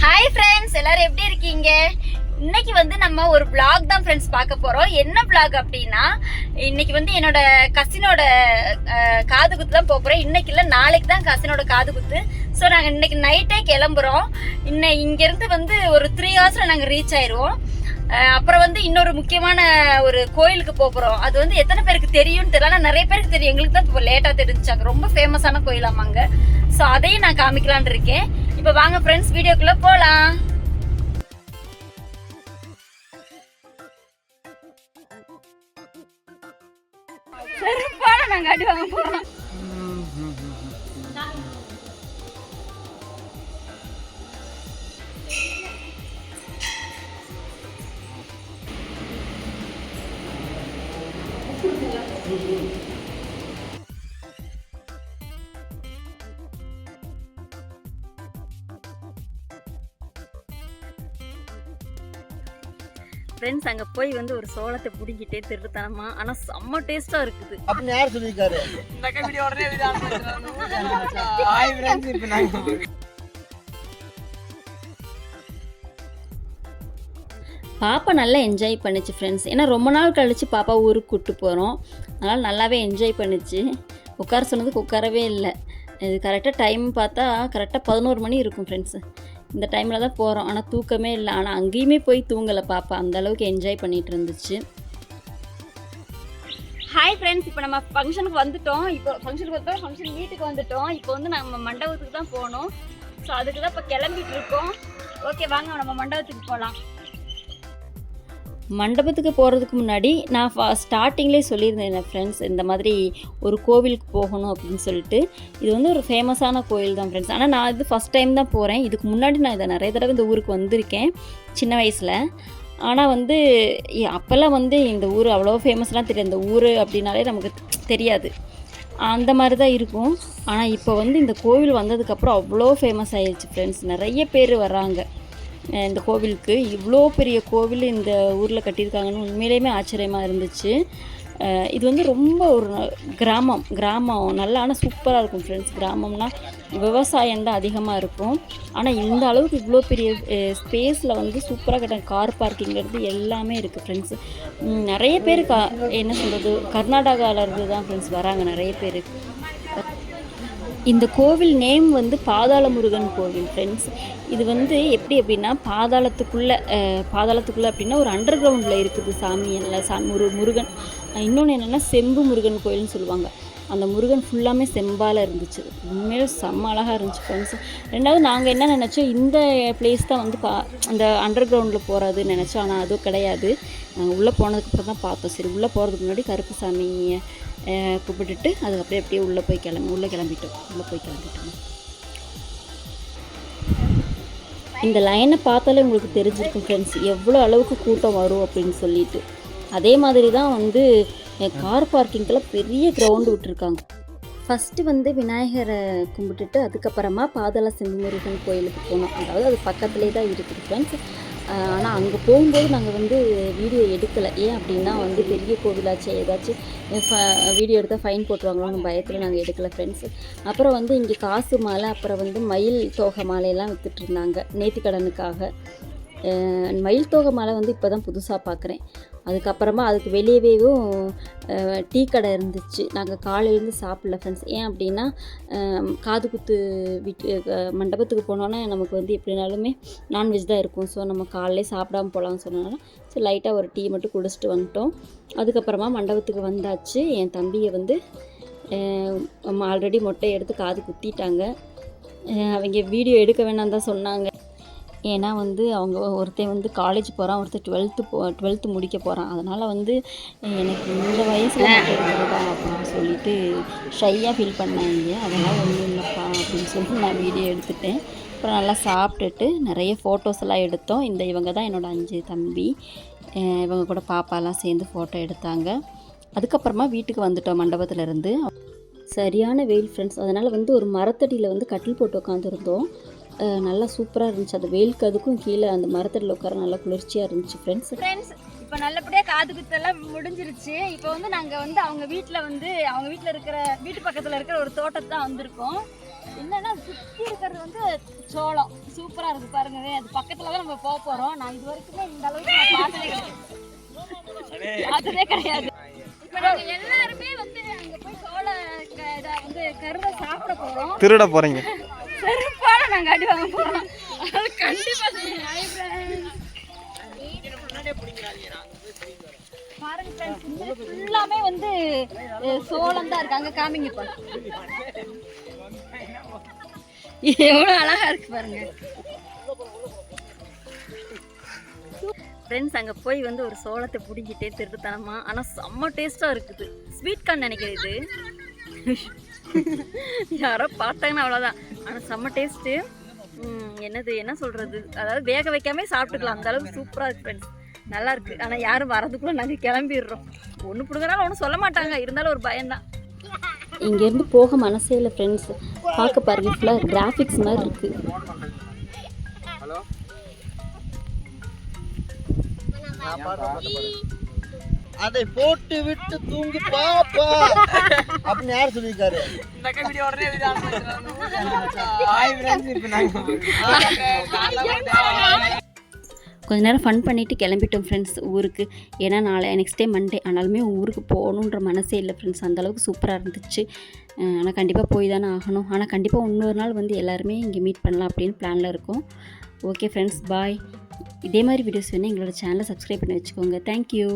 Hi friends, எல்லாரும் எப்படி இருக்கீங்க? இன்னைக்கு வந்து நம்ம ஒரு vlog தான் ஃப்ரெண்ட்ஸ் பார்க்க போறோம். என்ன vlog அப்படின்னா, இன்னைக்கு வந்து என்னோட கசினோட காது குத்து தான் போறோம். இன்னைக்கு இல்லை, நாளைக்கு தான் கசினோட காது குத்து. ஸோ நாங்கள் இன்னைக்கு நைட்டே கிளம்புறோம். இங்கேருந்து வந்து ஒரு 3 ஹவர்ஸில் நாங்கள் ரீச் ஆயிடுவோம். அப்புறம் வந்து இன்னொரு முக்கியமான ஒரு கோயிலுக்கு போகிறோம். அது வந்து எத்தனை பேருக்கு தெரியும்னு தெரியல, ஆனால் நிறைய பேருக்கு தெரியும். எங்களுக்கு தான் இப்போ லேட்டாக தெரிஞ்சாங்க. ரொம்ப ஃபேமஸான கோயிலாமாங்க. ஸோ அதையும் நான் காமிக்கலான் இருக்கேன். இப்போ வாங்க ஃப்ரெண்ட்ஸ், வீடியோக்குள்ளே போகலாம். செருப்பால நாங்கள் அடி வாங்க போகிறோம். ஃப்ரெண்ட்ஸ், அங்கே போய் வந்து ஒரு சோளத்தை பிடிக்கிட்டே திருத்தனமா, ஆனால் செம்ம டேஸ்ட்டாக இருக்குது. அப்படின்னு யார் சொல்லியிருக்காரு? பாப்பா நல்லா என்ஜாய் பண்ணிச்சு ஃப்ரெண்ட்ஸ். ஏன்னா ரொம்ப நாள் கழித்து பாப்பா ஊருக்கு கூப்பிட்டு போகிறோம். அதனால் நல்லாவே என்ஜாய் பண்ணிச்சு. உட்கார சொன்னதுக்கு உட்காரவே இல்லை. இது கரெக்டாக டைம் பார்த்தா கரெக்டாக 11 மணி இருக்கும் ஃப்ரெண்ட்ஸு. இந்த டைமில் தான் போகிறோம். ஆனால் தூக்கமே இல்லை. ஆனால் அங்கேயுமே போய் தூங்கலை பாப்பா. அந்தளவுக்கு என்ஜாய் பண்ணிகிட்டு இருந்துச்சு. ஹாய் ஃப்ரெண்ட்ஸ், இப்போ நம்ம ஃபங்க்ஷனுக்கு வந்துட்டோம். இப்போ ஃபங்க்ஷன் வீட்டுக்கு வந்துட்டோம். இப்போ வந்து நம்ம மண்டபத்துக்கு தான் போகணும். ஸோ அதுக்கு தான் இப்போ கிளம்பிட்டு இருக்கோம். ஓகே, வாங்க நம்ம மண்டபத்துக்கு போகலாம். மண்டபத்துக்கு போகிறதுக்கு முன்னாடி நான் ஸ்டார்டிங்லேயே சொல்லியிருந்தேன் ஃப்ரெண்ட்ஸ், இந்த மாதிரி ஒரு கோவிலுக்கு போகணும் அப்படின்னு சொல்லிட்டு. இது வந்து ஒரு ஃபேமஸான கோவில் தான் ஃப்ரெண்ட்ஸ். ஆனால் நான் இது ஃபஸ்ட் டைம் தான் போகிறேன். இதுக்கு முன்னாடி நான் இதை நிறைய தடவை இந்த ஊருக்கு வந்திருக்கேன் சின்ன வயசில். ஆனால் வந்து அப்போல்லாம் வந்து இந்த ஊர் அவ்வளோ ஃபேமஸ்லாம் தெரியாது. இந்த ஊர் அப்படின்னாலே நமக்கு தெரியாது, அந்த மாதிரி தான் இருக்கும். ஆனால் இப்போ வந்து இந்த கோவில் வந்ததுக்கப்புறம் அவ்வளோ ஃபேமஸ் ஆகிடுச்சு ஃப்ரெண்ட்ஸ். நிறைய பேர் வர்றாங்க இந்த கோவிலுக்கு. இவ்வளோ பெரிய கோவில் இந்த ஊரில் கட்டியிருக்காங்கன்னு உண்மையிலேயுமே ஆச்சரியமாக இருந்துச்சு. இது வந்து ரொம்ப ஒரு கிராமம் நல்லா, ஆனால் சூப்பராக இருக்கும் ஃப்ரெண்ட்ஸ். கிராமம்னா விவசாயம் தான் அதிகமாக இருக்கும். ஆனால் இந்த அளவுக்கு இவ்வளோ பெரிய ஸ்பேஸில் வந்து சூப்பராக கட்ட கார் பார்க்கிங்கிறது எல்லாமே இருக்குது ஃப்ரெண்ட்ஸ். நிறைய பேர் என்ன சொல்கிறது, கர்நாடகாவிலேருந்து தான் ஃப்ரெண்ட்ஸ் வராங்க நிறைய பேர். இந்த கோவில் நேம் வந்து பாதாள முருகன் கோவில் ஃப்ரெண்ட்ஸ். இது வந்து எப்படி அப்படின்னா, பாதாளத்துக்குள்ளே அப்படின்னா ஒரு அண்டர் கிரவுண்டில் இருக்குது சாமி. முருகன். இன்னொன்று என்னென்னா, செம்பு முருகன் கோயில்னு சொல்லுவாங்க. அந்த முருகன் ஃபுல்லாமே செம்பால் இருந்துச்சு. உண்மையிலே செம்ம அழகாக இருந்துச்சு ஃப்ரெண்ட்ஸ். ரெண்டாவது நாங்கள் என்ன நினச்சோம், இந்த பிளேஸ் தான் வந்து அந்த அண்டர் கிரவுண்டில் போகிறதுன்னு நினச்சோம். ஆனால் அதுவும் கிடையாது. நாங்கள் உள்ளே போனதுக்கப்புறம் தான் பார்த்தோம். சரி, உள்ளே போகிறதுக்கு முன்னாடி கருப்பு சாமியை கூப்பிட்டுட்டு அதுக்கப்புறம் எப்படியே உள்ளே போய் கிளம்பிட்டோம். இந்த லைனை பார்த்தாலே உங்களுக்கு தெரிஞ்சிருக்கும் ஃப்ரெண்ட்ஸ், எவ்வளோ அளவுக்கு கூட்டம் வரும் அப்படின்னு சொல்லிட்டு. அதே மாதிரி தான் வந்து கார் பார்க்கிங்கெல்லாம் பெரிய கிரவுண்டு விட்டுருக்காங்க. ஃபஸ்ட்டு வந்து விநாயகரை கும்பிட்டுட்டு அதுக்கப்புறமா பாதாள செம்பு முருகன் கோயிலுக்கு போனோம். அதாவது அது பக்கத்துலேயே தான் இருக்குது ஃப்ரெண்ட்ஸ். ஆனால் அங்கே போகும்போது நாங்கள் வந்து வீடியோ எடுக்கலை. ஏன் அப்படின்னா வந்து பெரிய கோவிலாச்சு, ஏதாச்சும் வீடியோ எடுத்தால் ஃபைன் போட்டுருவாங்களோன்னு பயத்தில் நாங்கள் எடுக்கலை ஃப்ரெண்ட்ஸ். அப்புறம் வந்து இங்கே காசு மாலை, அப்புறம் வந்து மயில் தோகை மாலையெல்லாம் விற்றுட்ருந்தாங்க நேர்த்திக்கடனுக்காக. மயில் தோகை மாலை வந்து இப்போ தான் புதுசாக பார்க்குறேன். அதுக்கப்புறமா அதுக்கு வெளியவேவும் டீ கடை இருந்துச்சு. நாங்கள் காலையிலேருந்து சாப்பிடல ஃப்ரெண்ட்ஸ். ஏன் அப்படின்னா, காது குத்து மண்டபத்துக்கு போனோன்னா நமக்கு வந்து எப்படினாலுமே நான்வெஜ் தான் இருக்கும். ஸோ நம்ம காலையிலே சாப்பிடாமல் போகலான்னு சொன்னால ஸோ லைட்டாக ஒரு டீ மட்டும் குடிச்சிட்டு வந்துட்டோம். அதுக்கப்புறமா மண்டபத்துக்கு வந்தாச்சு. என் தம்பியை வந்து ஆல்ரெடி மொட்டை எடுத்து காது குத்திட்டாங்க. அவங்க வீடியோ எடுக்க வேணாம் தான் சொன்னாங்க. ஏன்னா வந்து அவங்க ஒருத்தன் வந்து காலேஜ் போகிறான், ஒருத்தர் 12th முடிக்க போகிறான். அதனால் வந்து எனக்கு இந்த வயசில் எடுக்கிறதா அப்படின்னு சொல்லிட்டு ஷையாக ஃபீல் பண்ணாங்க. அதெல்லாம் ஒன்றும் இல்லைப்பா அப்படின்னு சொல்லிட்டு நான் வீடியோ எடுத்துட்டேன். அப்புறம் நல்லா சாப்பிட்டுட்டு நிறைய ஃபோட்டோஸ் எல்லாம் எடுத்தோம். இவங்க தான் என்னோடய 5 தம்பி. இவங்க கூட பாப்பாலாம் சேர்ந்து ஃபோட்டோ எடுத்தாங்க. அதுக்கப்புறமா வீட்டுக்கு வந்துட்டோம் மண்டபத்துலேருந்து. சரியான வெயில் ஃப்ரெண்ட்ஸ். அதனால் வந்து ஒரு மரத்தடியில் வந்து கட்டில் போட்டு உட்காந்துருந்தோம். நல்லா சூப்பராக இருந்துச்சு. அது வெயிலுக்கு அதுக்கும் கீழே அந்த மரத்தடியில் உட்கார நல்லா குளிர்ச்சியாக இருந்துச்சு ஃப்ரெண்ட்ஸ். இப்போ நல்லபடியாக காது குத்தெல்லாம் முடிஞ்சிருச்சு. இப்போ வந்து நாங்கள் வந்து அவங்க வீட்டில் இருக்கிற வீட்டு பக்கத்தில் இருக்கிற ஒரு தோட்டத்தை தான் வந்திருக்கோம். என்னன்னா சுற்றி இருக்கிறது வந்து சோளம் சூப்பராக இருக்குது பாருங்க. அது பக்கத்தில் தான் நம்ம போக போகிறோம். நான் இது வரைக்குமே இந்த அளவுக்கு நான் பார்த்ததே கிடையாது. இப்போ நாங்கள் எல்லாருமே வந்து அங்கே போய் இதை வந்து கருதை சாப்பிட போகிறோம். திருட போகிறீங்க. செருப்பால நாங்கள் அடி வாங்க போகிறோம். அது கண்டிப்பாக பாருங்க ஃப்ரெண்ட்ஸ், இந்த ஃபுல்லாமே வந்து சோளம் தான் இருக்கு. அங்கே காமிங்க பாருங்க, எவ்வளோ அழகா இருக்கு பாருங்க ஃப்ரெண்ட்ஸ். அங்கே போய் வந்து ஒரு சோளத்தை பிடிங்கிட்டே திருட்டுத்தனமா, ஆனால் செம்ம டேஸ்ட்டாக இருக்குது. ஸ்வீட் கார்ன் நினைக்கிறேன் இது. யாரோ பார்த்தாங்கன்னா அவ்வளோதான், ஆனால் செம்ம டேஸ்ட்டு. என்ன சொல்கிறது, அதாவது வேக வைக்காமே சாப்பிட்டுக்கலாம், அந்த அளவுக்கு சூப்பராக இருக்குது ஃப்ரெண்ட்ஸ். நல்லா இருக்குது. ஆனால் யாரும் வரதுக்குள்ளே நாங்கள் கிளம்பிடுறோம். ஒன்று பிடுங்கனாலும் ஒன்றும் சொல்ல மாட்டாங்க, இருந்தாலும் ஒரு பயம்தான். இங்கேருந்து போக மனசே இல்லை ஃப்ரெண்ட்ஸ். பார்க்க பாருங்க, ஃபுல்லாக கிராஃபிக்ஸ் மாதிரி இருக்குது. அதை போட்டு விட்டு தூங்கு பாப்பா அப்படின்னு யார் சொல்லியிருக்காரு? கொஞ்ச நேரம் ஃபன் பண்ணிவிட்டு கிளம்பிட்டோம் ஃப்ரெண்ட்ஸ் ஊருக்கு. ஏன்னா நெக்ஸ்ட் டே மண்டே, ஆனாலுமே ஊருக்கு போகணுன்ற மனசே இல்லை ஃப்ரெண்ட்ஸ். அந்தளவுக்கு சூப்பராக இருந்துச்சு. ஆனால் கண்டிப்பாக போய் தானே ஆகணும். ஆனால் கண்டிப்பாக இன்னொரு நாள் வந்து எல்லாருமே இங்கே மீட் பண்ணலாம் அப்படின்னு பிளானில் இருக்கோம். ஓகே ஃப்ரெண்ட்ஸ், பாய். இதே மாதிரி வீடியோஸ் வேணும் எங்களோட சேனலை சப்ஸ்கிரைப் பண்ணி வச்சுக்கோங்க. தேங்க்யூ.